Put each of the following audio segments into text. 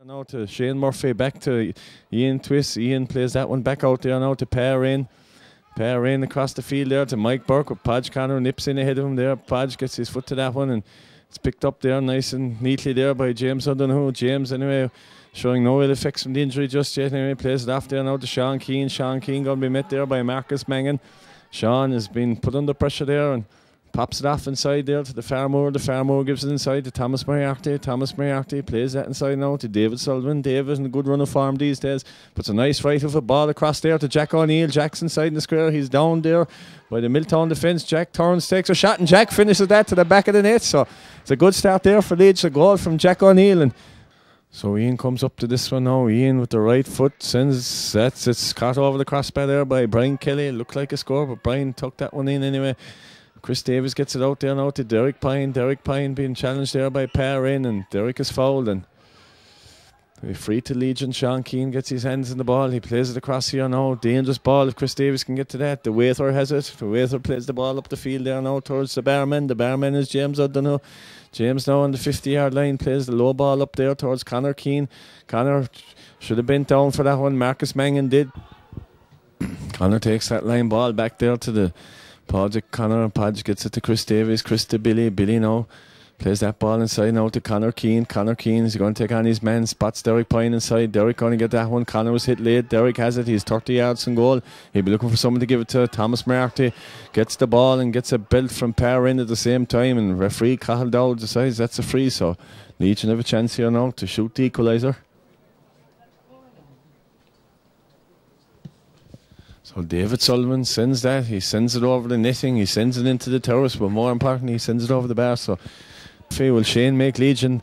Now to Shane Murphy, back to Ian Twist. Ian plays that one back out there now to Perrin. Perrin across the field there to Mike Burke with Podge Connor nips in ahead of him there. Podge gets his foot to that one and it's picked up there nice and neatly there by James O'Donoghue. James anyway showing no ill effects from the injury just yet. Anyway plays it off there now to Sean Keane. Sean Keane going to be met there by Marcus Mangan. Sean has been put under pressure there and pops it off inside there to the Farmour. The Farmour gives it inside to Thomas Moriarty. Thomas Moriarty plays that inside now to David Sullivan. David in a good run of form these days. Puts a nice right of a ball across there to Jack O'Neill. Jack's inside in the square. He's down there by the Milltown defence. Jack turns, takes a shot and Jack finishes that to the back of the net. So it's a good start there for Leeds. A goal from Jack O'Neill. And so Ian comes up to this one now. Ian with the right foot sends that. It's caught over the crossbar there by Brian Kelly. Looked like a score, but Brian tucked that one in anyway. Chris Davis gets it out there now to Derek Pine. Derek Pine being challenged there by Perrin and Derek is fouled and free to Legion. Sean Keane gets his hands in the ball. He plays it across here now. Dangerous ball if Chris Davis can get to that. The Waither has it. The Waither plays the ball up the field there now towards the barman. The barman is James O'Donoghue. James now on the 50-yard line plays the low ball up there towards Conor Keane. Conor should have been down for that one. Marcus Mangan did. Conor takes that line ball back there to the Podge Connor. Podge gets it to Chris Davies. Chris to Billy. Billy now plays that ball inside now to Conor Keane. Conor Keane is going to take on his man. Spots Derek Pine inside. Derek going to get that one. Conor was hit late. Derek has it. He's 30 yards from goal. He'll be looking for someone to give it to. Thomas Moriarty gets the ball and gets a belt from Perrin at the same time. And referee Cahill Dowd decides that's a free. So Legion have a chance here now to shoot the equaliser. So David Sullivan sends that. He sends it over the netting. He sends it into the terrace. But more importantly, he sends it over the bar. So will Shane make Legion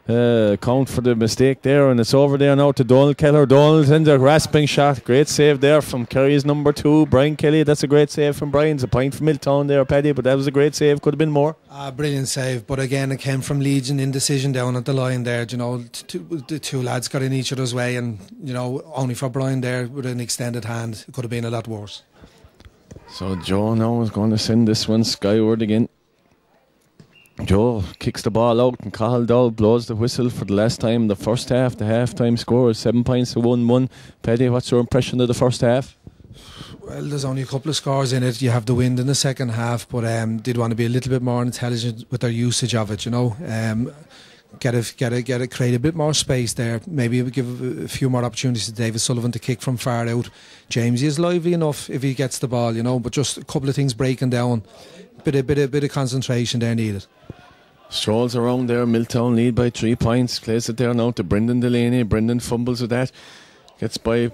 count for the mistake there? And it's over there now to Donald Keller. Donald sends a grasping shot. Great save there from Kerry's number 2, Brian Kelly. That's a great save from Brian. It's a point from Milltown there, Paddy. But that was a great save. Could have been more. Brilliant save. But again, it came from Legion indecision down at the line there. You know, the two lads got in each other's way. And, you know, only for Brian there with an extended hand. It could have been a lot worse. So Joe now is going to send this one skyward again. Joe kicks the ball out and Cahill Dowd blows the whistle for the last time in the first half. The half-time score is 7 points to 1-1. Paddy, what's your impression of the first half? Well, there's only a couple of scores in it. You have the wind in the second half, but did want to be a little bit more intelligent with their usage of it, you know. Create a bit more space there. Maybe give a few more opportunities to David Sullivan to kick from far out. James is lively enough if he gets the ball, you know, but just a couple of things breaking down. Bit of concentration there needed. Strolls around there. Milltown lead by 3 points. Plays it there now to Brendan Delaney. Brendan fumbles with that. Gets by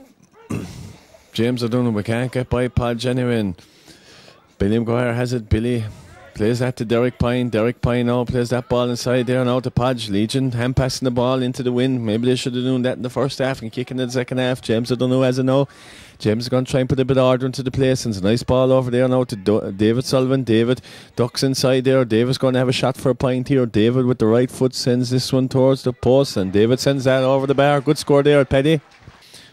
James O'Donoghue. We can't get by Podge anyway. And Billy McGuire has it. Billy plays that to Derek Pine. Derek Pine now plays that ball inside there now to Podge. Legion hand passing the ball into the wind. Maybe they should have done that in the first half and kicking in the second half. James O'Donoghue has it now. James is going to try and put a bit of order into the place. And it's a nice ball over there now to David Sullivan. David ducks inside there. David's going to have a shot for a point here. David with the right foot sends this one towards the post. And David sends that over the bar. Good score there, Paddy.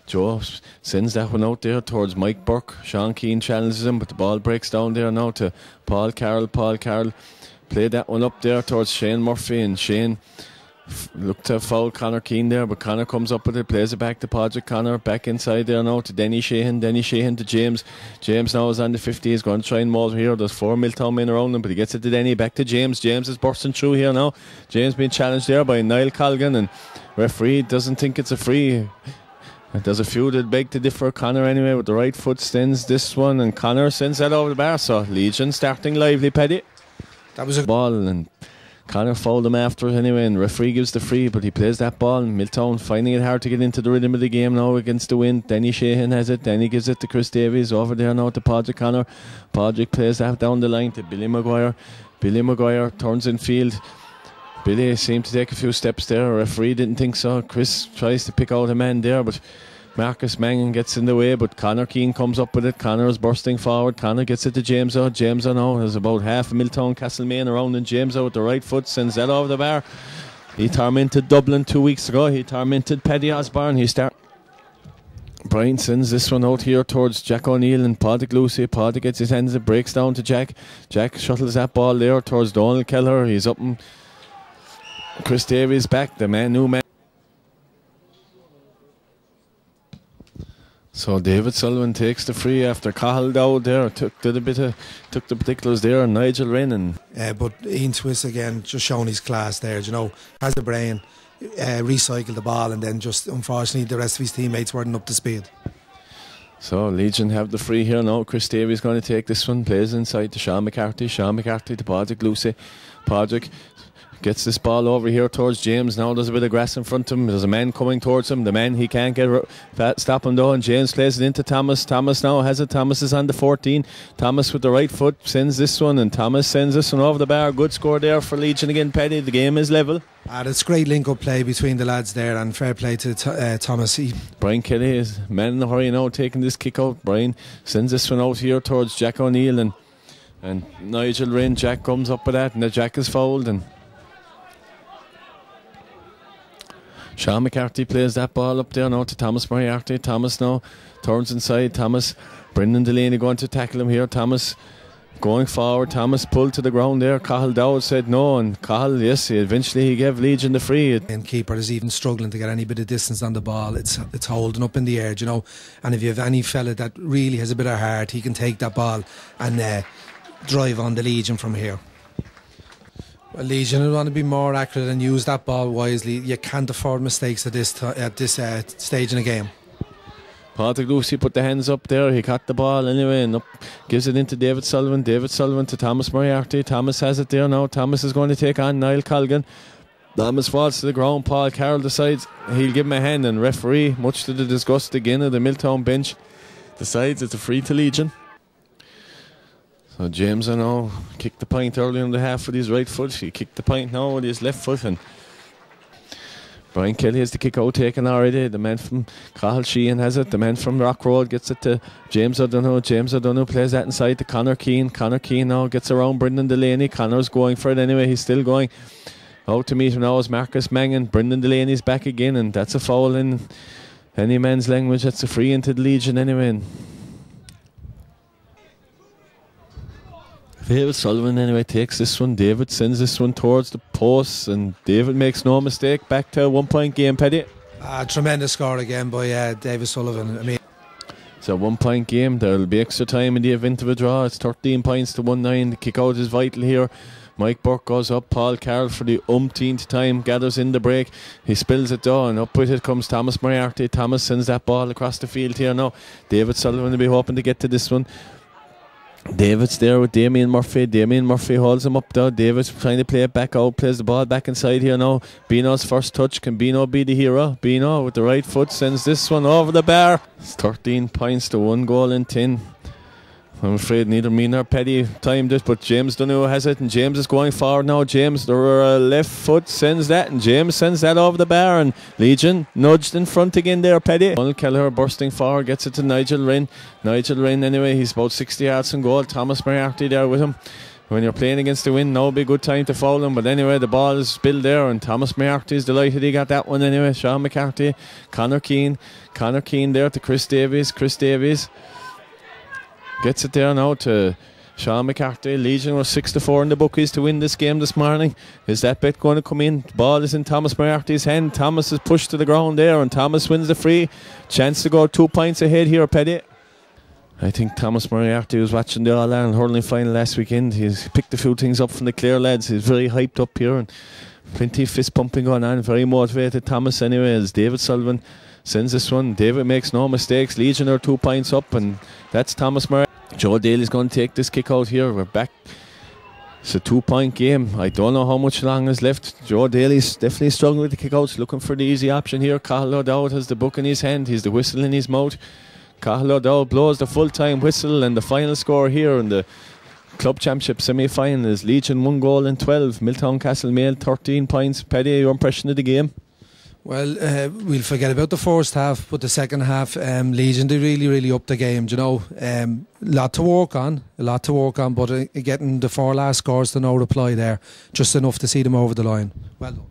Joe sends that one out there towards Mike Burke. Sean Keane challenges him, but the ball breaks down there now to Paul Carroll. Paul Carroll played that one up there towards Shane Murphy, and Shane looked to foul Conor Keane there, but Conor comes up with it, plays it back to Podge Connor, back inside there now to Denny Sheehan. Denny Sheehan to James. James now is on the 50. He's going to try and maul here. There's 4 Milltown men around him, but he gets it to Denny, back to James. James is bursting through here now. James being challenged there by Niall Colgan, and referee doesn't think it's a free. There's a few that beg to differ. Conor anyway with the right foot sends this one, and Conor sends that over the bar. So Legion starting lively, Paddy. That was a ball, and Conor fouled him after it anyway, and referee gives the free, but he plays that ball. And Milltown finding it hard to get into the rhythm of the game now against the wind. Denny Sheehan has it. Denny gives it to Chris Davies over there now to Podge Connor. Podge plays that down the line to Billy McGuire. Billy McGuire turns in field. Billy seemed to take a few steps there. Referee didn't think so. Chris tries to pick out a man there, but Marcus Mangan gets in the way, but Conor Keane comes up with it. Conor is bursting forward. Conor gets it to James O. James O now has about half a Milltown Castlemaine around, and James O with the right foot sends that over the bar. He tormented Dublin 2 weeks ago. He tormented Paddy Osborne. Brian sends this one out here towards Jack O'Neill and Pádraig Lucy. Pádraig gets his hands, it breaks down to Jack. Jack shuttles that ball there towards Donald Keller. He's up and Chris Davies back, the man, new man. So David Sullivan takes the free after Cahill Dowd there, took the particulars there, and Nigel Wren. And but Ian Twiss again, just showing his class there, you know, has the brain, recycled the ball, and then just unfortunately the rest of his teammates weren't up to speed. So Legion have the free here now. Chris Davies going to take this one, plays inside to Sean McCarthy. Sean McCarthy to Padraig Lucy. Padraig gets this ball over here towards James. Now there's a bit of grass in front of him. There's a man coming towards him. The man, he can't stop him though, and James plays it into Thomas. Thomas now has it. Thomas is on the 14. Thomas with the right foot sends this one, and Thomas sends this one over the bar. Good score there for Legion again, Paddy. The game is level. That's great link-up play between the lads there, and fair play to Thomas. Brian Kelly is man in a hurry now, taking this kick out. Brian sends this one out here towards Jack O'Neill, and Nigel Wren. Jack comes up with that, and the Jack is fouled, and Sean McCarthy plays that ball up there now to Thomas Moriarty. Thomas now turns inside. Thomas, Brendan Delaney going to tackle him here. Thomas going forward. Thomas pulled to the ground there. Cahill Dowd said no, and Cahill, yes, eventually he gave Legion the free. And keeper is even struggling to get any bit of distance on the ball. It's holding up in the air, you know. And if you have any fella that really has a bit of heart, he can take that ball and drive on the Legion from here. Well, Legion will want to be more accurate and use that ball wisely. You can't afford mistakes at this stage in the game. Patrick Lucy put the hands up there. He caught the ball anyway and up, gives it into David Sullivan. David Sullivan to Thomas Moriarty. Thomas has it there now. Thomas is going to take on Niall Colgan. Thomas falls to the ground. Paul Carroll decides he'll give him a hand, and referee, much to the disgust again of the Milltown bench, decides it's a free to Legion. So James now kicked the point earlier in the half with his right foot. He kicked the point now with his left foot, and Brian Kelly has the kick out taken already. The man from Cahill Sheehan has it. The man from Rock Road gets it to James O'Donoghue. James O'Donoghue plays that inside to Conor Keane. Conor Keane now gets around Brendan Delaney. Conor's going for it anyway. He's still going. Out to meet him now is Marcus Mangan. Brendan Delaney's back again, and that's a foul in any man's language. That's a free into the Legion anyway. David Sullivan anyway takes this one. David sends this one towards the post, and David makes no mistake. Back to a 1 point game, Paddy. Tremendous score again by David Sullivan. I mean, it's a 1 point game. There will be extra time in the event of a draw. It's 13 points to 1-9. The kick out is vital here. Mike Burke goes up. Paul Carroll for the umpteenth time gathers in the break. He spills it down. Up with it comes Thomas Moriarty. Thomas sends that ball across the field here now. David Sullivan will be hoping to get to this one. David's there with Damien Murphy. Damien Murphy holds him up there. David's trying to play it back out. Plays the ball back inside here now. Bino's first touch. Can Bino be the hero? Bino with the right foot sends this one over the bar. It's 13 points to 1 goal in 10. I'm afraid neither me nor Paddy timed it, but James Donoghue has it, and James is going forward now. James, the left foot sends that, and James sends that over the bar, and Legion nudged in front again there, Paddy. Donald Kelleher bursting forward, gets it to Nigel Wren. Nigel Wren anyway, he's about 60 yards from goal. Thomas Moriarty there with him. When you're playing against the wind, now would be a good time to foul him, but anyway, the ball is spilled there, and Thomas Moriarty is delighted he got that one anyway. Sean McCarthy, Conor Keane there to Chris Davies. Chris Davies gets it there now to Sean McCarthy. Legion were 6-4 in the bookies to win this game this morning. Is that bet going to come in? The ball is in Thomas Moriarty's hand. Thomas is pushed to the ground there, and Thomas wins the free. Chance to go 2 points ahead here, Paddy. I think Thomas Moriarty was watching the All-Ireland hurling final last weekend. He's picked a few things up from the Clare lads. He's very hyped up here, and plenty of fist pumping going on. Very motivated Thomas anyway, as David Sullivan sends this one. David makes no mistakes. Legion are 2 points up, and that's Thomas Moriarty. Joe Daly's going to take this kick out here. We're back. It's a 2 point game. I don't know how much long is left. Joe Daly's definitely struggling with the kick outs, looking for the easy option here. Cahill O'Dowd has the book in his hand. He's the whistle in his mouth. Cahill O'Dowd blows the full time whistle, and the final score here in the Club Championship semi-final is Legion 1 goal in 12. Milltown Castlemaine 13 points. Paddy, your impression of the game? Well, we'll forget about the first half, but the second half, Legion, they really upped the game, you know. A lot to work on, but getting the 4 last scores to no reply there, just enough to see them over the line. Well done.